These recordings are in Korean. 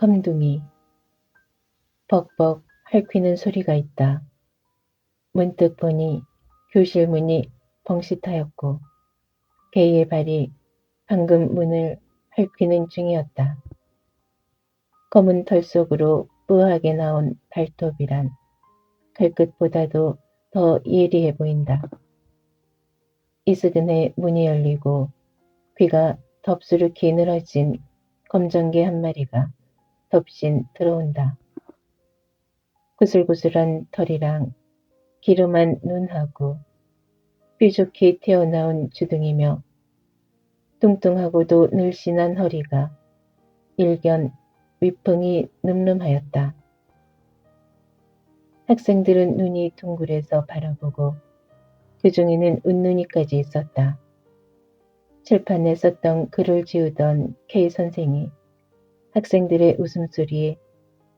검둥이 벅벅 핥히는 소리가 있다. 문득 보니 교실 문이 벙긋하였고 개의 발이 방금 문을 핥히는 중이었다. 검은 털 속으로 뿌하게 나온 발톱이란 칼끝보다도 더 예리해 보인다. 이스든의 문이 열리고 귀가 덥수룩히 늘어진 검정개 한 마리가 덥신 들어온다. 구슬구슬한 털이랑 기름한 눈하고 뾰족히 튀어나온 주둥이며 뚱뚱하고도 늘씬한 허리가 일견 위풍이 늠름하였다. 학생들은 눈이 둥글해서 바라보고 그 중에는 웃눈이까지 있었다. 칠판에 썼던 글을 지우던 K 선생이 학생들의 웃음소리에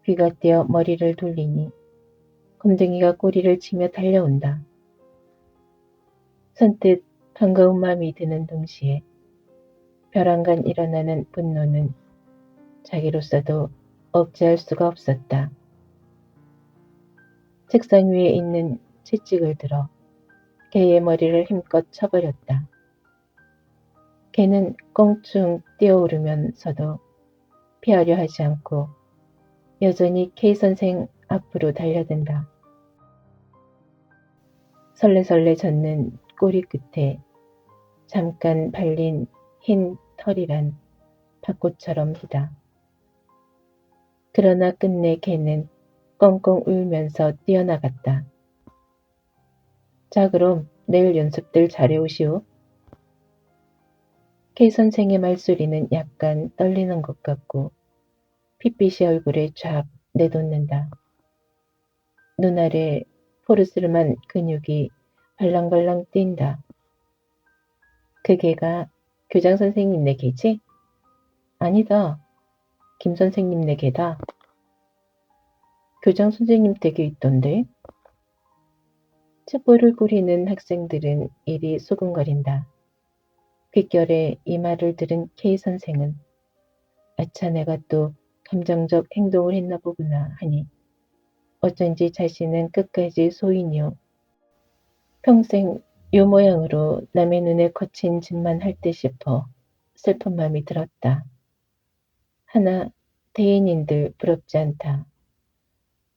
귀가 떼어 머리를 돌리니 검둥이가 꼬리를 치며 달려온다. 선뜻 반가운 마음이 드는 동시에 벼랑간 일어나는 분노는 자기로서도 억제할 수가 없었다. 책상 위에 있는 채찍을 들어 개의 머리를 힘껏 쳐버렸다. 개는 껑충 뛰어오르면서도 피하려 하지 않고 여전히 K 선생 앞으로 달려든다. 설레설레 젖는 꼬리 끝에 잠깐 발린 흰 털이란 벚꽃처럼 희다. 그러나 끝내 개는 꽁꽁 울면서 뛰어나갔다. 자, 그럼 내일 연습들 잘해오시오. K 선생의 말소리는 약간 떨리는 것 같고 핏빛이 얼굴에 쫙 내돋는다. 눈 아래 포르스름한 근육이 발랑발랑 뛴다. 그 개가 교장 선생님네 개지? 아니다. 김 선생님네 개다. 교장 선생님 댁에 있던데? 촛불을 꾸리는 학생들은 이리 소근거린다. 귓결에 이 말을 들은 K 선생은 아차, 내가 또 감정적 행동을 했나 보구나 하니 어쩐지 자신은 끝까지 소인이요. 평생 요 모양으로 남의 눈에 거친 짓만 할 듯 싶어 슬픈 마음이 들었다. 하나 대인인들 부럽지 않다.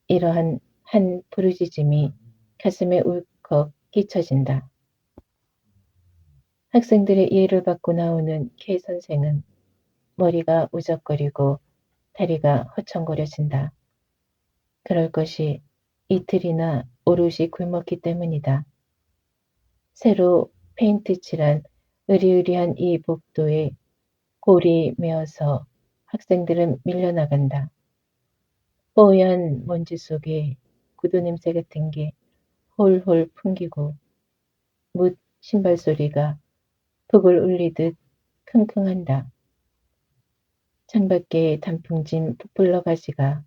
이러한 한 부르짖음이 가슴에 울컥 끼쳐진다. 학생들의 이해를 받고 나오는 K 선생은 머리가 우적거리고 다리가 허청거려진다. 그럴 것이 이틀이나 오롯이 굶었기 때문이다. 새로 페인트 칠한 으리으리한 이 복도에 골이 메어서 학생들은 밀려나간다. 뽀얀 먼지 속에 구두 냄새 같은 게 홀홀 풍기고 뭇 신발 소리가 북을 울리듯 킁킁한다. 창밖에 단풍진 풋불러 가지가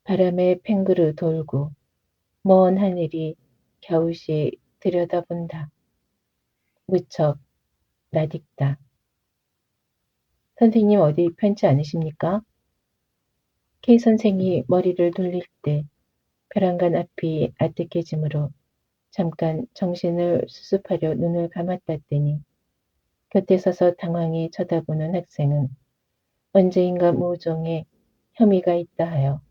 바람에 팽그르 돌고 먼 하늘이 갸웃이 들여다본다. 무척 나딕다. 선생님 어디 편치 않으십니까? K 선생이 머리를 돌릴 때 벼랑간 앞이 아뜩해지므로 잠깐 정신을 수습하려 눈을 감았다더니 곁에 서서 당황히 쳐다보는 학생은 언제인가 모종의 혐의가 있다 하여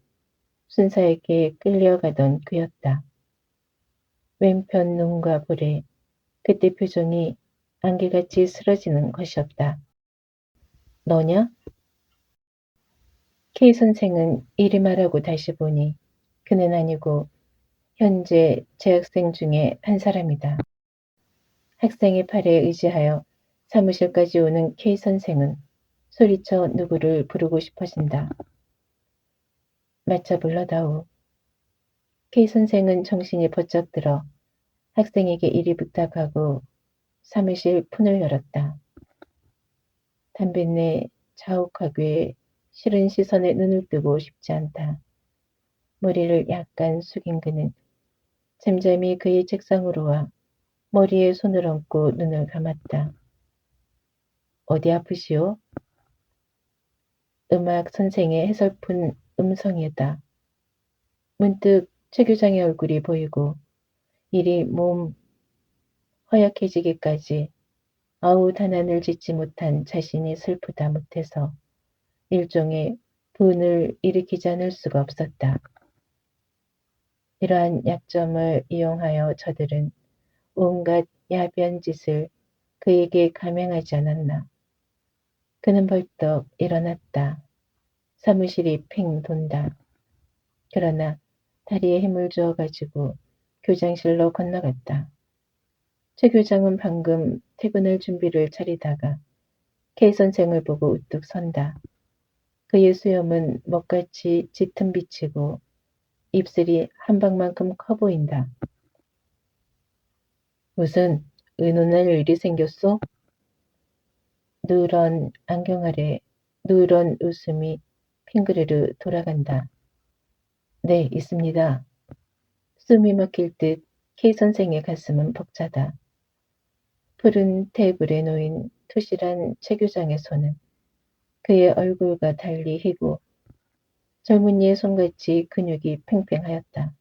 순사에게 끌려가던 그였다. 왼편 눈과 볼에 그때 표정이 안개같이 쓰러지는 것이었다. 너냐? K 선생은 이리 말하고 다시 보니 그는 아니고 현재 재학생 중에 한 사람이다. 학생의 팔에 의지하여 사무실까지 오는 K 선생은 소리쳐 누구를 부르고 싶어진다. 맞춰 불러다오. K 선생은 정신이 번쩍 들어 학생에게 이리 부탁하고 사무실 문을 열었다. 담뱃네 자욱하게 싫은 시선에 눈을 뜨고 싶지 않다. 머리를 약간 숙인 그는 잠잠히 그의 책상으로 와 머리에 손을 얹고 눈을 감았다. 어디 아프시오? 음악 선생의 해설픈 음성이다. 문득 최 교장의 얼굴이 보이고 이리 몸 허약해지기까지 아우단한을 짓지 못한 자신이 슬프다 못해서 일종의 분을 일으키지 않을 수가 없었다. 이러한 약점을 이용하여 저들은 온갖 야비한 짓을 그에게 감행하지 않았나. 그는 벌떡 일어났다. 사무실이 핑 돈다. 그러나 다리에 힘을 주어 가지고 교장실로 건너갔다. 최 교장은 방금 퇴근할 준비를 차리다가 K 선생을 보고 우뚝 선다. 그의 수염은 먹같이 짙은 빛이고 입술이 한 방만큼 커 보인다. 무슨 의논할 일이 생겼소? 누런 안경 아래 누런 웃음이 핑그르르 돌아간다. 네, 있습니다. 숨이 막힐 듯 K 선생의 가슴은 벅차다. 푸른 테이블에 놓인 투실한 최 교장의 손은 그의 얼굴과 달리 희고 젊은이의 손같이 근육이 팽팽하였다.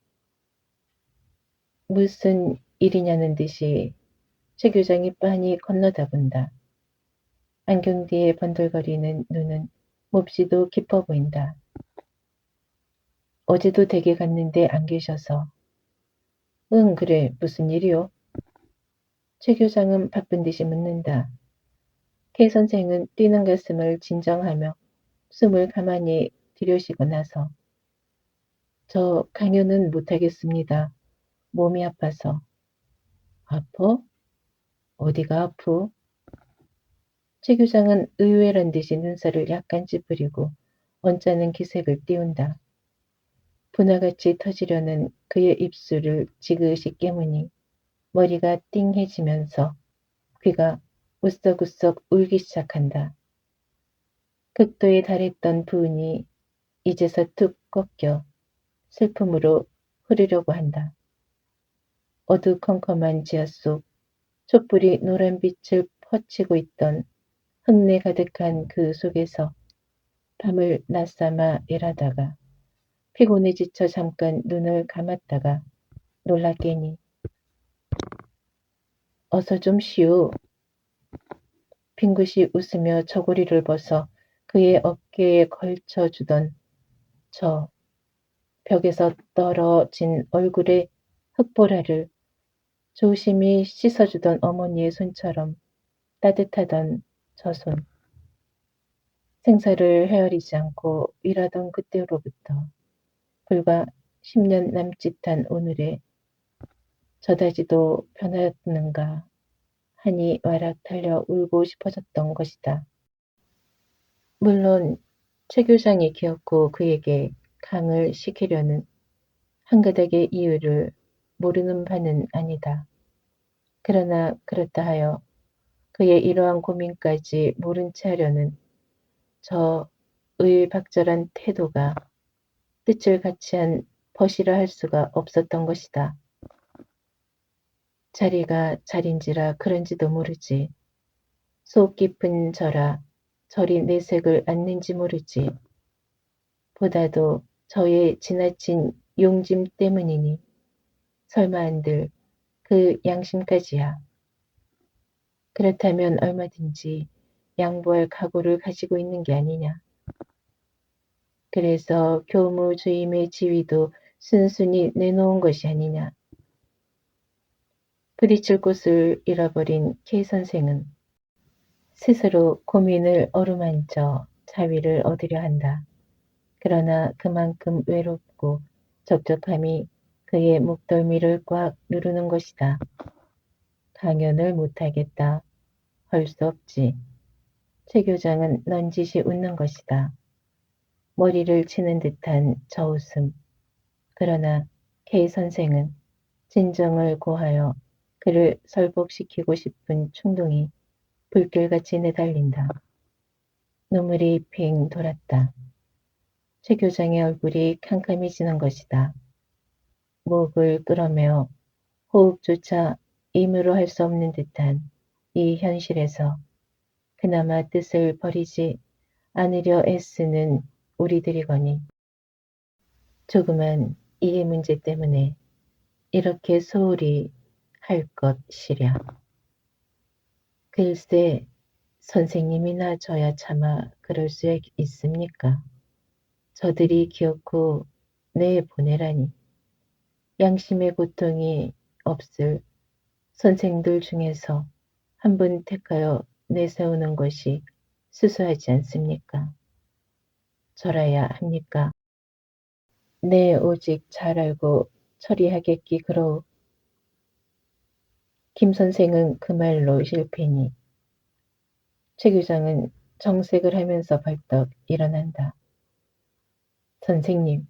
무슨 일이냐는 듯이 최 교장이 빤히 건너다본다. 안경 뒤에 번들거리는 눈은 몹시도 깊어 보인다. 어제도 댁에 갔는데 안 계셔서. 응, 그래. 무슨 일이요? 최 교장은 바쁜 듯이 묻는다. K 선생은 뛰는 가슴을 진정하며 숨을 가만히 들여쉬고 나서 저 강연은 못하겠습니다. 몸이 아파서. 아파? 어디가 아프? 최 교장은 의외란 듯이 눈살을 약간 찌푸리고 언짢은 기색을 띄운다. 분화같이 터지려는 그의 입술을 지그시 깨무니 머리가 띵해지면서 귀가 우썩우썩 울기 시작한다. 극도에 달했던 분이 이제서 툭 꺾여 슬픔으로 흐르려고 한다. 어두컴컴한 지하 속 촛불이 노란 빛을 퍼치고 있던 흙내 가득한 그 속에서 밤을 낮삼아 일하다가 피곤에 지쳐 잠깐 눈을 감았다가 놀라 깨니 어서 좀 쉬오. 빙긋이 웃으며 저고리를 벗어 그의 어깨에 걸쳐주던 저 벽에서 떨어진 얼굴의 흙보라를 조심히 씻어주던 어머니의 손처럼 따뜻하던 저 손. 생사를 헤아리지 않고 일하던 그때로부터 불과 10년 남짓한 오늘에 저다지도 변하였는가 하니 와락 달려 울고 싶어졌던 것이다. 물론 최 교장이 기었고 그에게 강을 시키려는 한가닥의 이유를 모르는 바는 아니다. 그러나 그렇다 하여 그의 이러한 고민까지 모른 채 하려는 저 의박절한 태도가 뜻을 같이 한 벗이라 할 수가 없었던 것이다. 자리가 자린지라 그런지도 모르지. 속 깊은 저라 저리 내색을 않는지 모르지. 보다도 저의 지나친 용짐 때문이니 설마 한들 그 양심까지야. 그렇다면 얼마든지 양보할 각오를 가지고 있는 게 아니냐. 그래서 교무 주임의 지위도 순순히 내놓은 것이 아니냐. 부딪힐 곳을 잃어버린 K 선생은 스스로 고민을 어루만져 자위를 얻으려 한다. 그러나 그만큼 외롭고 적적함이 그의 목덜미를 꽉 누르는 것이다. 강연을 못하겠다. 할 수 없지. 최 교장은 넌지시 웃는 것이다. 머리를 치는 듯한 저 웃음. 그러나 K 선생은 진정을 고하여 그를 설복시키고 싶은 충동이 불길같이 내달린다. 눈물이 핑 돌았다. 최 교장의 얼굴이 캄캄해지는 것이다. 목을 끌어매어 호흡조차 임으로 할 수 없는 듯한 이 현실에서 그나마 뜻을 버리지 안으려 애쓰는 우리들이거니 조그만 이 문제 때문에 이렇게 소홀히 할 것이랴. 글쎄 선생님이나 저야 차마 그럴 수 있습니까? 저들이 기어코 내보내라니 양심의 고통이 없을 선생들 중에서 한 분 택하여 내세우는 것이 수수하지 않습니까? 저라야 합니까? 내 오직 잘 알고 처리하겠기 그러오. 김 선생은 그 말로 실패니 최 교장은 정색을 하면서 벌떡 일어난다. 선생님.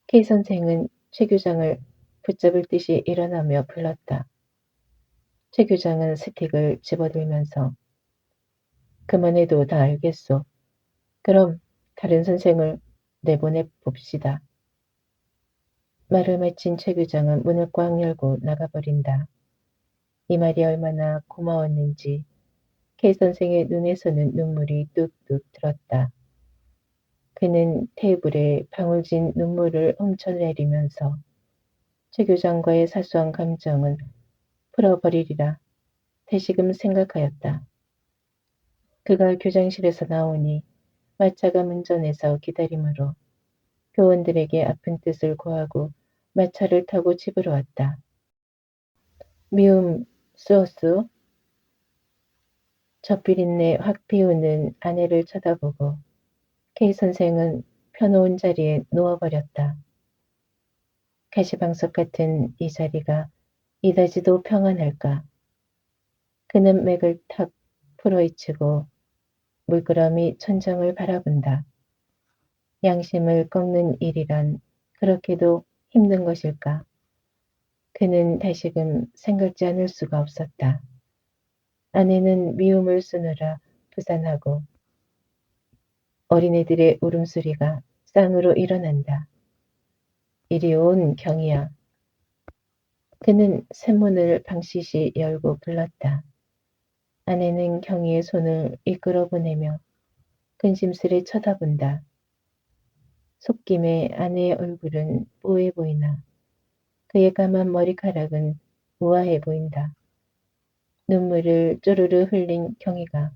K 선생은 최 교장을 붙잡을 듯이 일어나며 불렀다. 최 교장은 스틱을 집어들면서 그만해도 다 알겠소. 그럼 다른 선생을 내보내 봅시다. 말을 마친 최 교장은 문을 꽉 열고 나가버린다. 이 말이 얼마나 고마웠는지 K 선생의 눈에서는 눈물이 뚝뚝 들었다. 그는 테이블에 방울진 눈물을 훔쳐내리면서 최 교장과의 사소한 감정은 풀어버리리라 다시금 생각하였다. 그가 교장실에서 나오니 마차가 문전에서 기다림으로 교원들에게 아픈 뜻을 고하고 마차를 타고 집으로 왔다. 미움 쏘쏘? 젖비린내 확 피우는 아내를 쳐다보고 K 선생은 펴놓은 자리에 누워버렸다. 가시방석 같은 이 자리가 이다지도 평안할까? 그는 맥을 탁 풀어헤치고 물끄러미 천장을 바라본다. 양심을 꺾는 일이란 그렇게도 힘든 것일까? 그는 다시금 생각지 않을 수가 없었다. 아내는 미움을 쏘느라 부산하고 어린애들의 울음소리가 쌍으로 일어난다. 이리 온 경이야. 그는 샘문을 방시시 열고 불렀다. 아내는 경이의 손을 이끌어 보내며 근심스레 쳐다본다. 속김에 아내의 얼굴은 뽀해 보이나 그의 까만 머리카락은 우아해 보인다. 눈물을 쪼르르 흘린 경이가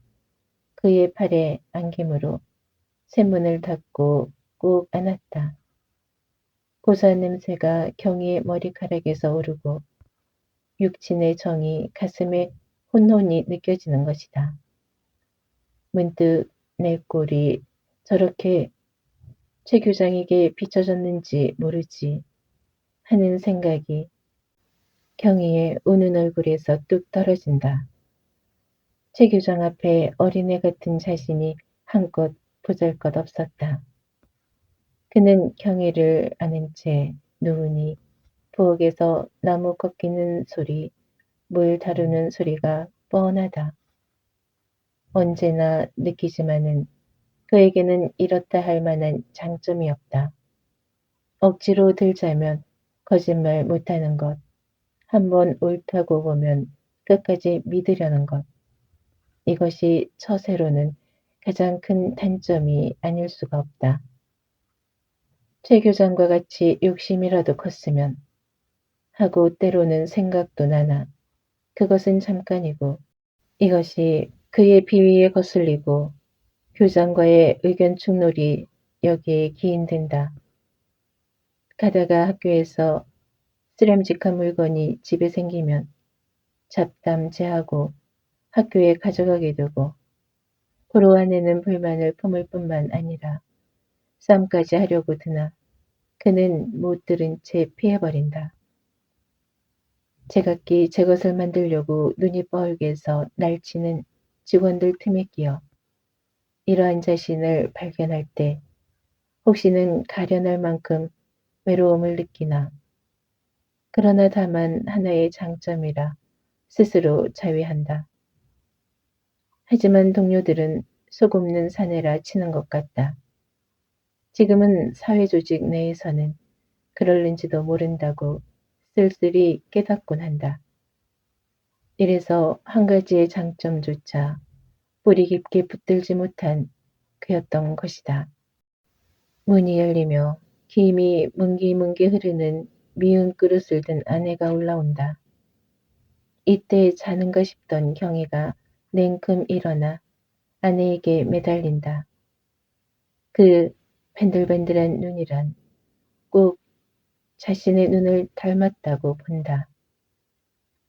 그의 팔에 안김으로 샘문을 닫고 꾹 안았다. 고소한 냄새가 경이의 머리카락에서 오르고 육친의 정이 가슴에 혼혼이 느껴지는 것이다. 문득 내 꼴이 저렇게 최 교장에게 비춰졌는지 모르지 하는 생각이 경이의 우는 얼굴에서 뚝 떨어진다. 최 교장 앞에 어린애 같은 자신이 한껏 보잘것없었다. 그는 경이를 안은 채 누우니 부엌에서 나무 꺾이는 소리, 물 다루는 소리가 뻔하다. 언제나 느끼지만은 그에게는 이렇다 할 만한 장점이 없다. 억지로 들자면 거짓말 못하는 것, 한번 옳다고 보면 끝까지 믿으려는 것. 이것이 처세로는 가장 큰 단점이 아닐 수가 없다. 최 교장과 같이 욕심이라도 컸으면 하고 때로는 생각도 나나 그것은 잠깐이고 이것이 그의 비위에 거슬리고 교장과의 의견 충돌이 여기에 기인된다. 가다가 학교에서 쓰렴직한 물건이 집에 생기면 잡담제하고 학교에 가져가게 되고 도로 안에는 불만을 품을 뿐만 아니라 싸움까지 하려고 드나 그는 못 들은 채 피해버린다. 제각기 제 것을 만들려고 눈이 뻘개서 날치는 직원들 틈에 끼어 이러한 자신을 발견할 때 혹시는 가련할 만큼 외로움을 느끼나 그러나 다만 하나의 장점이라 스스로 자위한다. 하지만 동료들은 소금는 사내라 치는 것 같다. 지금은 사회조직 내에서는 그럴는지도 모른다고 쓸쓸히 깨닫곤 한다. 이래서 한 가지의 장점조차 뿌리 깊게 붙들지 못한 그였던 것이다. 문이 열리며 김이 뭉기뭉기 흐르는 미운 그릇을 든 아내가 올라온다. 이때 자는가 싶던 경희가 냉큼 일어나 아내에게 매달린다. 그 밴들밴들한 눈이란 꼭 자신의 눈을 닮았다고 본다.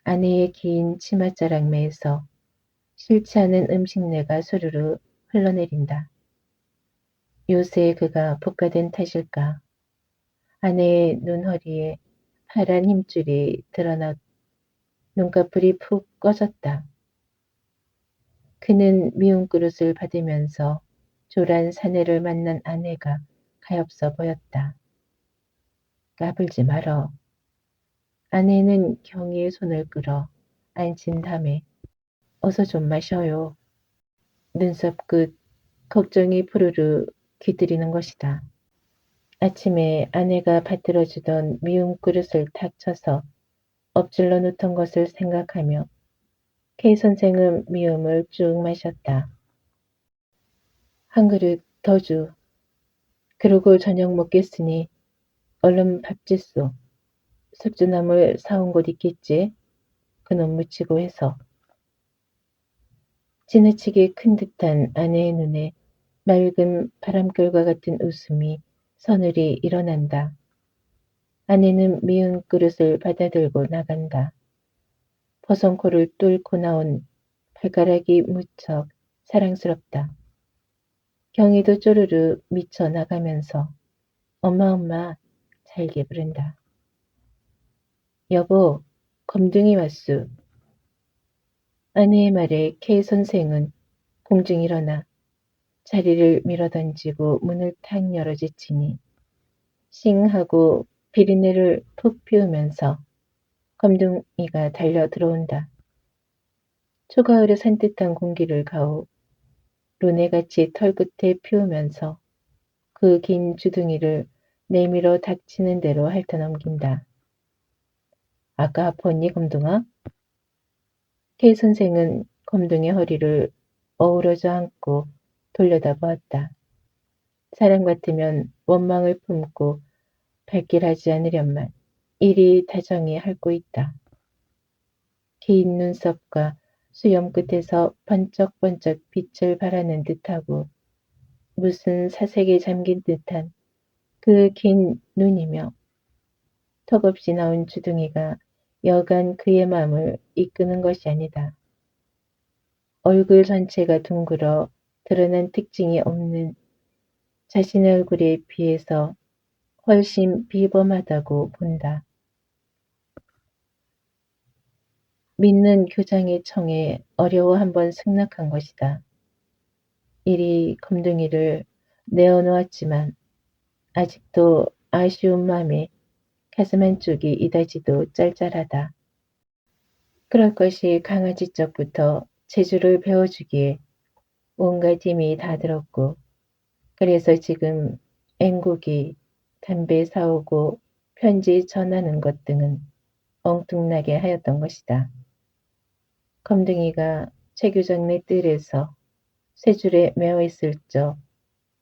아내의 긴 치맛자락매에서 싫지 않은 음식내가 수르르 흘러내린다. 요새 그가 복가된 탓일까? 아내의 눈허리에 파란 힘줄이 드러나 눈꺼풀이 푹 꺼졌다. 그는 미운 그릇을 받으면서 조란 사내를 만난 아내가 가엾어 보였다. 까불지 말어. 아내는 경희의 손을 끌어 앉힌 다음에 어서 좀 마셔요. 눈썹 끝 걱정이 푸르르 기들이는 것이다. 아침에 아내가 받들어주던 미운 그릇을 탁 쳐서 엎질러 놓던 것을 생각하며 K 선생은 미음을 쭉 마셨다. 한 그릇 더 주. 그러고 저녁 먹겠으니 얼른 밥 짓소. 숙주나물 사온 곳 있겠지? 그놈 묻히고 해서. 지나치게 큰 듯한 아내의 눈에 맑은 바람결과 같은 웃음이 서늘히 일어난다. 아내는 미운 그릇을 받아들고 나간다. 버선코를 뚫고 나온 발가락이 무척 사랑스럽다. 경희도 쪼르르 미쳐 나가면서 엄마 잘게 부른다. 여보, 검둥이 왔수. 아내의 말에 K 선생은 공중 일어나 자리를 밀어던지고 문을 탁 열어제치니 싱 하고 비린내를 푹 피우면서 검둥이가 달려 들어온다. 초가을의 산뜻한 공기를 가오 로네같이 털끝에 피우면서 그 긴 주둥이를 내밀어 닥치는 대로 핥아넘긴다. 아까 아팠니 검둥아? K 선생은 검둥의 허리를 어우러져 안고 돌려다보았다. 사람 같으면 원망을 품고 발길하지 않으련만 이리 다정히 핥고 있다. 긴 눈썹과 수염 끝에서 번쩍번쩍 빛을 발하는 듯하고 무슨 사색에 잠긴 듯한 그 긴 눈이며 턱없이 나온 주둥이가 여간 그의 마음을 이끄는 것이 아니다. 얼굴 전체가 둥글어 드러난 특징이 없는 자신의 얼굴에 비해서 훨씬 비범하다고 본다. 믿는 교장의 청에 어려워 한번 승낙한 것이다. 이리 검둥이를 내어놓았지만 아직도 아쉬운 마음에 가슴 한쪽이 이다지도 짤짤하다. 그럴 것이 강아지 쪽부터 재주를 배워주기에 온갖 힘이 다 들었고 그래서 지금 앵국이 담배 사오고 편지 전하는 것 등은 엉뚱나게 하였던 것이다. 검둥이가 최 교장네 뜰에서 세 줄에 매어 있을 적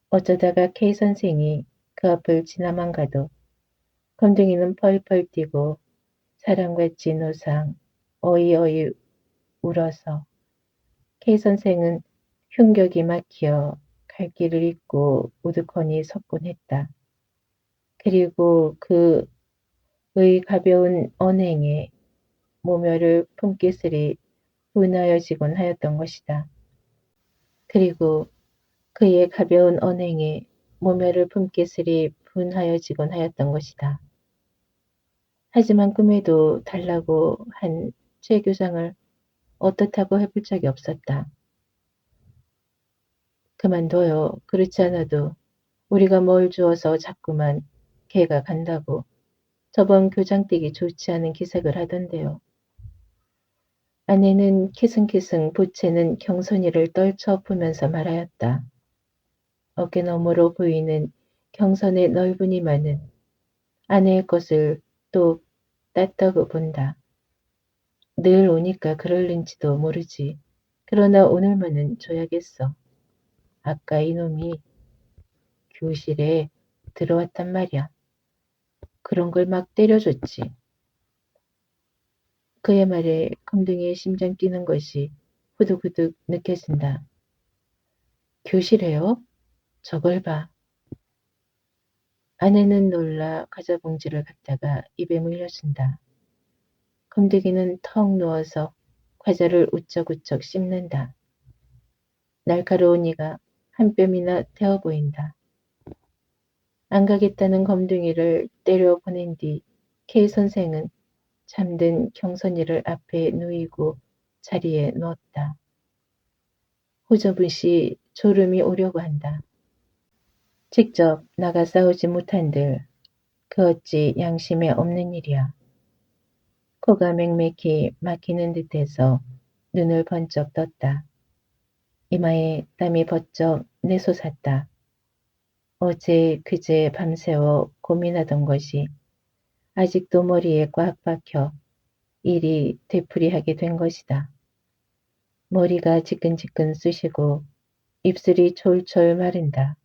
어쩌다가 K 선생이 그 앞을 지나만 가도 검둥이는 펄펄 뛰고 사람같이 노상 어이어이 울어서 K 선생은 흉격이 막혀 갈 길을 잃고 우두커니 섰곤 했다. 그리고 그의 가벼운 언행에 모멸을 품기스리 분하여지곤 하였던 것이다. 그리고 그의 가벼운 언행에 모멸을 품기스리 분하여지곤 하였던 것이다. 하지만 꿈에도 달라고 한 최 교장을 어떻다고 해볼 적이 없었다. 그만둬요. 그렇지 않아도 우리가 뭘 주어서 자꾸만 걔가 간다고 저번 교장 댁이 좋지 않은 기색을 하던데요. 아내는 키승키승 부채는 경선이를 떨쳐 푸면서 말하였다. 어깨 너머로 보이는 경선의 넓은 이마는 아내의 것을 또 땄다고 본다. 늘 오니까 그럴는지도 모르지. 그러나 오늘만은 줘야겠어. 아까 이놈이 교실에 들어왔단 말이야. 그런 걸 막 때려줬지. 그의 말에 검둥이의 심장 뛰는 것이 후두구둑 느껴진다. 교실에요? 저걸 봐. 아내는 놀라 과자 봉지를 갖다가 입에 물려준다. 검둥이는 턱 누워서 과자를 우쩍우쩍 씹는다. 날카로운 이가 한 뼘이나 되어 보인다. 안 가겠다는 검둥이를 때려 보낸 뒤 K 선생은 잠든 경선이를 앞에 누이고 자리에 누웠다. 호저붓이 졸음이 오려고 한다. 직접 나가 싸우지 못한들 그 어찌 양심에 없는 일이야. 코가 맹맥히 막히는 듯해서 눈을 번쩍 떴다. 이마에 땀이 버쩍 내솟았다. 어제 그제 밤새워 고민하던 것이 아직도 머리에 꽉 박혀 일이 되풀이하게 된 것이다. 머리가 지끈지끈 쑤시고 입술이 졸졸 마른다.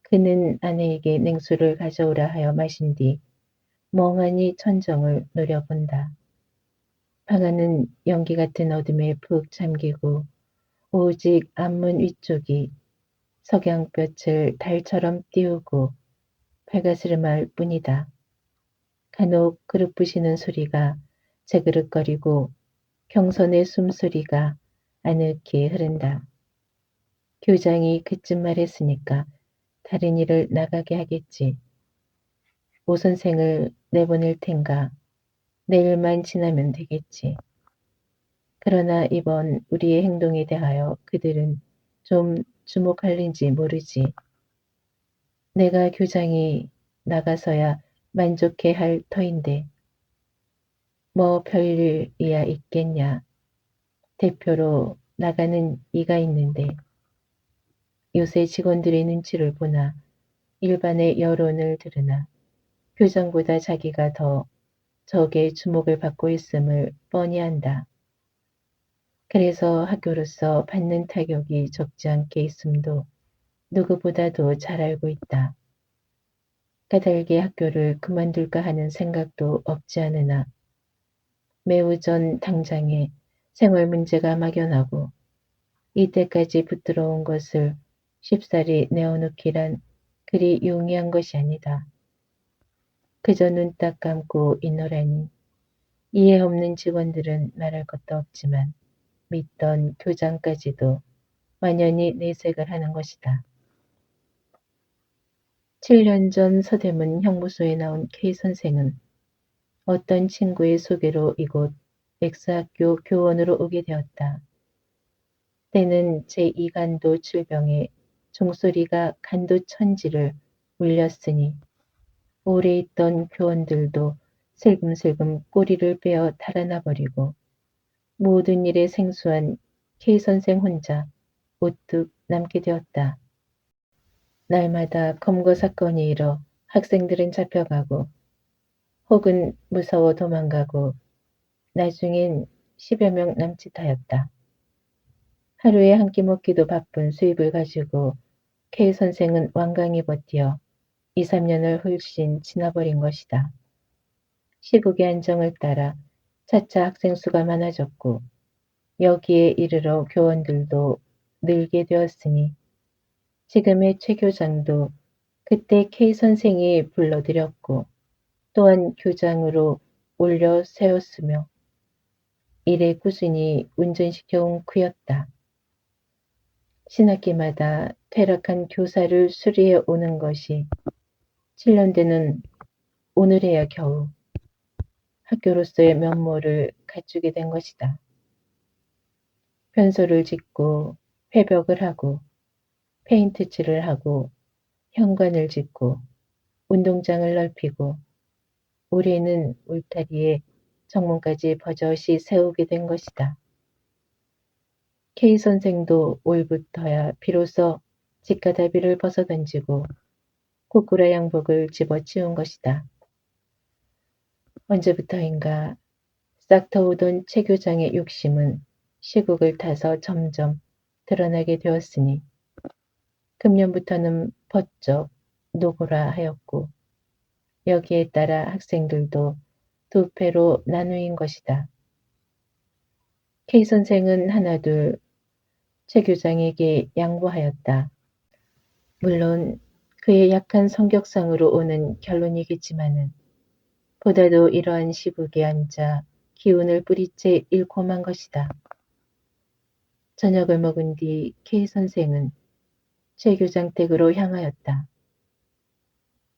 그는 아내에게 냉수를 가져오라 하여 마신 뒤 멍하니 천정을 노려본다. 방 안은 연기 같은 어둠에 푹 잠기고 오직 앞문 위쪽이 석양볕을 달처럼 띄우고 발가스름할 뿐이다. 간혹 그릇 부시는 소리가 재그릇거리고 경선의 숨소리가 아늑히 흐른다. 교장이 그쯤 말했으니까 다른 일을 나가게 하겠지. 오 선생을 내보낼 텐가 내일만 지나면 되겠지. 그러나 이번 우리의 행동에 대하여 그들은 좀 주목할는지 모르지. 내가 교장이 나가서야 만족해 할 터인데 뭐 별일이야 있겠냐. 대표로 나가는 이가 있는데 요새 직원들의 눈치를 보나 일반의 여론을 들으나 교장보다 자기가 더 적의 주목을 받고 있음을 뻔히 안다. 그래서 학교로서 받는 타격이 적지 않게 있음도 누구보다도 잘 알고 있다. 까닭에 학교를 그만둘까 하는 생각도 없지 않으나 매우 전 당장에 생활 문제가 막연하고 이때까지 붙들어온 것을 쉽사리 내어놓기란 그리 용이한 것이 아니다. 그저 눈 딱 감고 있노라니 이해 없는 직원들은 말할 것도 없지만 믿던 교장까지도 완연히 내색을 하는 것이다. 7년 전 서대문 형무소에 나온 K 선생은 어떤 친구의 소개로 이곳 X학교 교원으로 오게 되었다. 때는 제2간도 질병에 종소리가 간도 천지를 울렸으니 오래 있던 교원들도 슬금슬금 꼬리를 빼어 달아나 버리고 모든 일에 생소한 K 선생 혼자 우뚝 남게 되었다. 날마다 검거 사건이 일어 학생들은 잡혀가고 혹은 무서워 도망가고 나중엔 10여 명 남짓하였다. 하루에 한 끼 먹기도 바쁜 수입을 가지고 K 선생은 완강히 버티어 2, 3년을 훨씬 지나버린 것이다. 시국의 안정을 따라 차차 학생 수가 많아졌고 여기에 이르러 교원들도 늘게 되었으니 지금의 최 교장도 그때 K 선생이 불러들였고 또한 교장으로 올려 세웠으며 일에 꾸준히 운전시켜온 그였다. 신학기마다 퇴락한 교사를 수리해 오는 것이 7년 되는 오늘에야 겨우 학교로서의 면모를 갖추게 된 것이다. 변소를 짓고 회벽을 하고 페인트 칠을 하고 현관을 짓고 운동장을 넓히고 올해는 울타리에 정문까지 버젓이 세우게 된 것이다. K 선생도 올부터야 비로소 직가다비를 벗어던지고 코꾸라 양복을 집어치운 것이다. 언제부터인가 싹 터오던 최 교장의 욕심은 시국을 타서 점점 드러나게 되었으니 금년부터는 번쩍 노고라 하였고 여기에 따라 학생들도 두 패로 나누인 것이다. K 선생은 하나둘 최 교장에게 양보하였다. 물론 그의 약한 성격상으로 오는 결론이겠지만은 보다도 이러한 시국에 앉아 기운을 뿌리째 잃고 만 것이다. 저녁을 먹은 뒤 K 선생은 최 교장 댁으로 향하였다.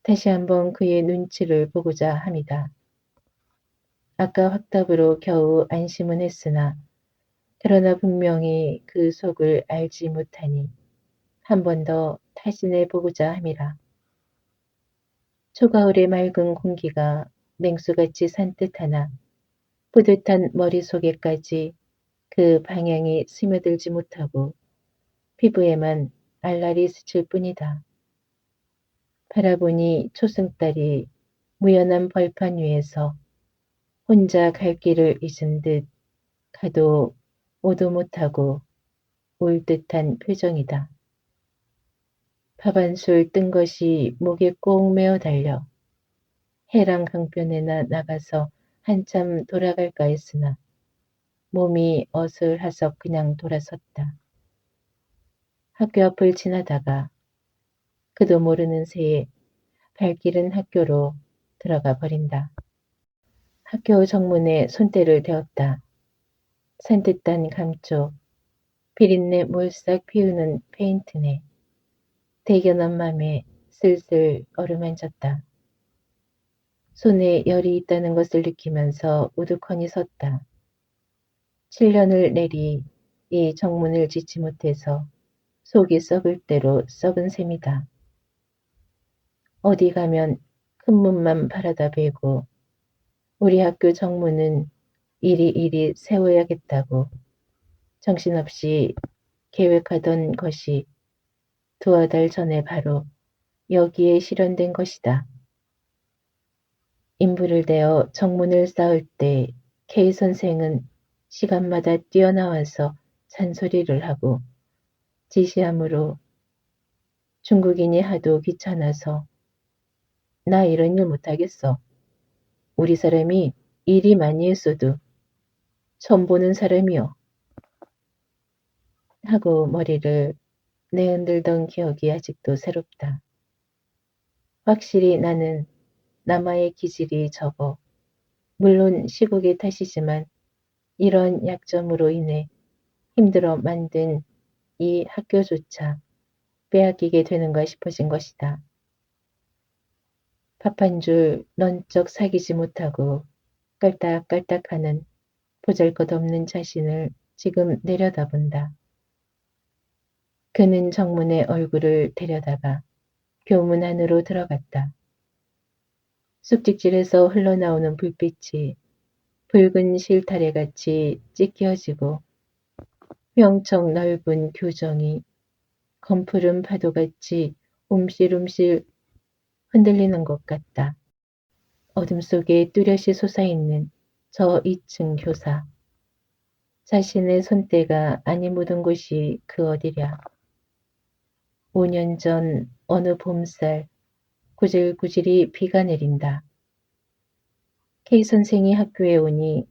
다시 한번 그의 눈치를 보고자 합니다. 아까 확답으로 겨우 안심은 했으나 그러나 분명히 그 속을 알지 못하니 한 번 더 타진해 보고자 함이라. 초가을의 맑은 공기가 냉수같이 산뜻하나 뿌듯한 머릿속에까지 그 방향이 스며들지 못하고 피부에만 알알이 스칠 뿐이다. 바라보니 초승달이 무연한 벌판 위에서 혼자 갈 길을 잊은 듯 가도 오도 못하고 울 듯한 표정이다. 밥 한 술 뜬 것이 목에 꼭 메어 달려 해랑 강변에나 나가서 한참 돌아갈까 했으나 몸이 어슬하석 그냥 돌아섰다. 학교 앞을 지나다가 그도 모르는 새에 발길은 학교로 들어가 버린다. 학교 정문에 손대를 대었다. 산뜻한 감쪽, 비린내 몰싹 피우는 페인트네. 대견한 맘에 슬슬 어루만졌다. 손에 열이 있다는 것을 느끼면서 우두커니 섰다. 7년을 내리 이 정문을 짓지 못해서 속이 썩을 대로 썩은 셈이다. 어디 가면 큰 문만 바라다 베고 우리 학교 정문은 이리 세워야겠다고 정신없이 계획하던 것이 두어 달 전에 바로 여기에 실현된 것이다. 인부를 대어 정문을 쌓을 때 K 선생은 시간마다 뛰어나와서 잔소리를 하고 지시함으로 중국인이 하도 귀찮아서 나 이런 일 못하겠어. 우리 사람이 일이 많이 했어도 처음 보는 사람이요. 하고 머리를 내흔들던 기억이 아직도 새롭다. 확실히 나는 남아의 기질이 적어 물론 시국의 탓이지만 이런 약점으로 인해 힘들어 만든 이 학교조차 빼앗기게 되는가 싶어진 것이다. 밥 한 줄 넌쩍 사귀지 못하고 깔딱깔딱하는 보잘것없는 자신을 지금 내려다본다. 그는 정문에 얼굴을 데려다가 교문 안으로 들어갔다. 쑥직질에서 흘러나오는 불빛이 붉은 실타래같이 찢겨지고 뿅청 넓은 교정이 검푸른 파도같이 움실움실 흔들리는 것 같다. 어둠 속에 뚜렷이 솟아있는 저 2층 교사. 자신의 손때가 아니 묻은 곳이 그 어디랴. 5년 전 어느 봄살 구질구질이 비가 내린다. K 선생이 학교에 오니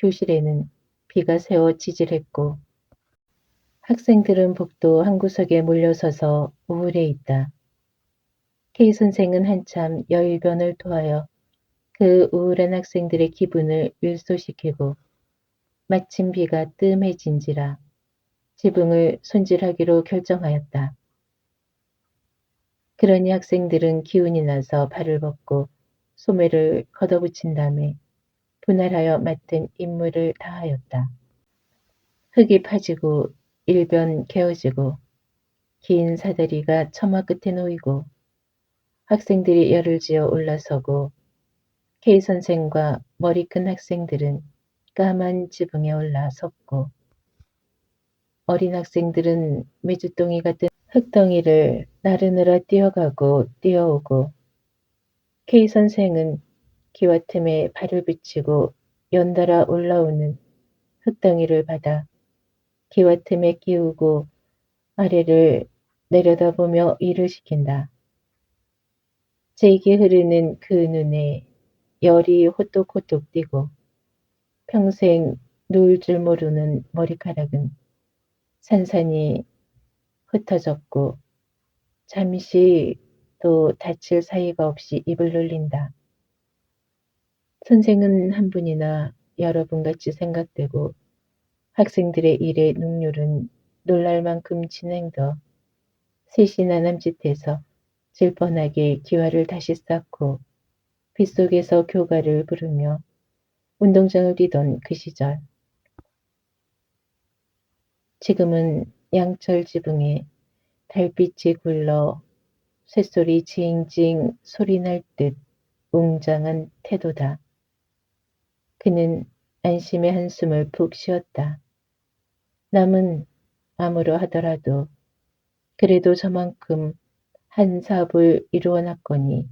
교실에는 비가 새어 지질했고 학생들은 복도 한 구석에 몰려서서 우울해 있다. K 선생은 한참 열변을 토하여 그 우울한 학생들의 기분을 일소시키고 마침 비가 뜸해진지라 지붕을 손질하기로 결정하였다. 그러니 학생들은 기운이 나서 발을 벗고 소매를 걷어붙인 다음에 분할하여 맡은 임무를 다하였다. 흙이 파지고 일변 개어지고 긴 사다리가 처마 끝에 놓이고 학생들이 열을 지어 올라서고 K 선생과 머리 큰 학생들은 까만 지붕에 올라 섰고 어린 학생들은 메주덩이 같은 흙덩이를 나르느라 뛰어가고 뛰어오고 K 선생은 기와 틈에 발을 붙이고 연달아 올라오는 흙덩이를 받아 기와 틈에 끼우고 아래를 내려다보며 일을 시킨다. 제게 흐르는 그 눈에 열이 호떡호떡 뛰고 평생 놓을 줄 모르는 머리카락은 산산이 흩어졌고 잠시 또 다칠 사이가 없이 입을 놀린다. 선생은 한 분이나 여러 분같이 생각되고 학생들의 일의 능률은 놀랄 만큼 진행더 셋이나 남짓해서 질펀하게 기와를 다시 쌓고 빗속에서 교가를 부르며 운동장을 뛰던 그 시절. 지금은 양철 지붕에 달빛이 굴러 쇳소리 징징 소리날 듯 웅장한 태도다. 그는 안심의 한숨을 푹 쉬었다. 남은 아무로 하더라도 그래도 저만큼 한 사업을 이루어 놨거니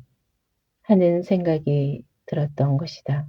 하는 생각이 들었던 것이다.